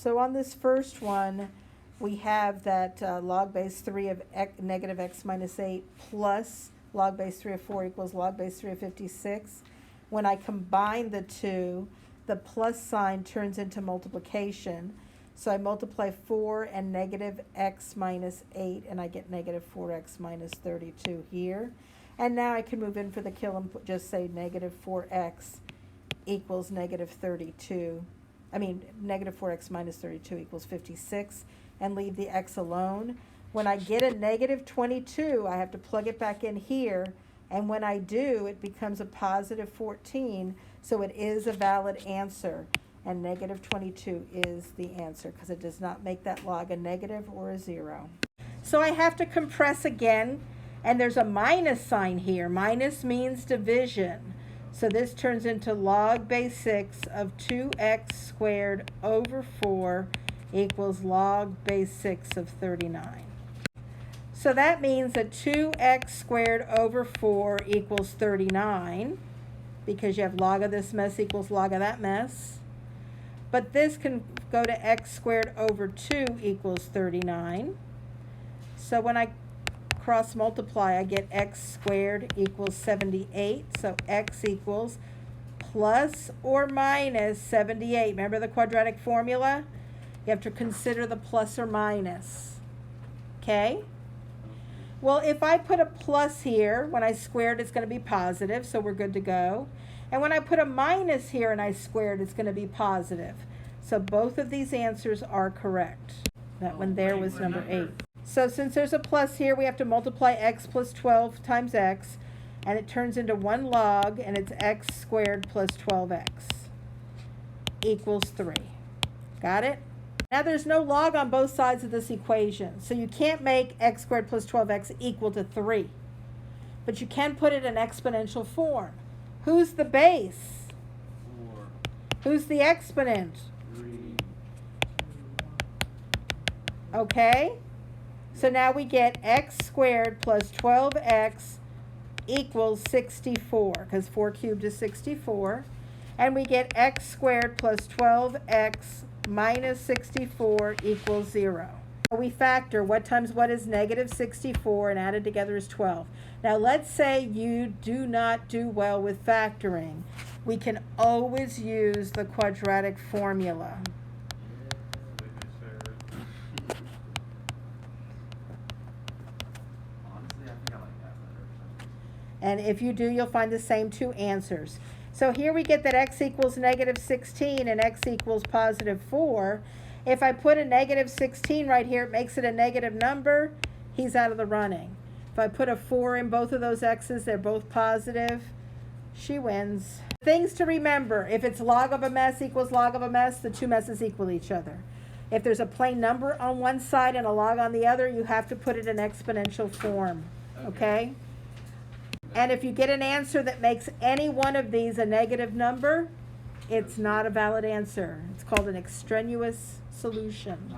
So on this first one, we have that log base 3 of negative x minus 8 plus log base 3 of 4 equals log base 3 of 56. When I combine the two, the plus sign turns into multiplication. So I multiply 4 and negative x minus 8, and I get negative 4x minus 32 here. And now I can move in for the kill and just say negative 4x equals negative 32. Negative 4x minus 32 equals 56, and leave the x alone. When I get a negative 22, I have to plug it back in here, and when I do, it becomes a positive 14, so it is a valid answer, and negative 22 is the answer because it does not make that log a negative or a 0. So I have to compress again, and there's a minus sign here. Minus means division. So this turns into log base 6 of 2x squared over 4 equals log base 6 of 39. So that means that 2x squared over 4 equals 39, because you have log of this mess equals log of that mess. But this can go to x squared over 2 equals 39. So when I cross multiply, I get x squared equals 78. So x equals plus or minus 78. Remember the quadratic formula? You have to consider the plus or minus. Okay? Well, if I put a plus here, when I square it, it's going to be positive, so we're good to go. And when I put a minus here and I square it, it's going to be positive. So both of these answers are correct. That one there was number 8. So since there's a plus here, we have to multiply x plus 12 times x, and it turns into 1 log, and it's x squared plus 12x equals 3. Got it? Now there's no log on both sides of this equation, so you can't make x squared plus 12x equal to 3. But you can put it in exponential form. Who's the base? 4. Who's the exponent? 3. Okay? So now we get x squared plus 12x equals 64, because 4 cubed is 64. And we get x squared plus 12x minus 64 equals 0. We factor what times what is negative 64, and added together is 12. Now let's say you do not do well with factoring. We can always use the quadratic formula. And if you do, you'll find the same two answers. So here we get that x equals negative 16 and x equals positive 4. If I put a negative 16 right here, it makes it a negative number. He's out of the running. If I put a 4 in both of those x's, they're both positive. She wins. Things to remember: if it's log of a mess equals log of a mess, the two messes equal each other. If there's a plain number on one side and a log on the other, you have to put it in exponential form. Okay? And if you get an answer that makes any one of these a negative number, it's not a valid answer. It's called an extraneous solution.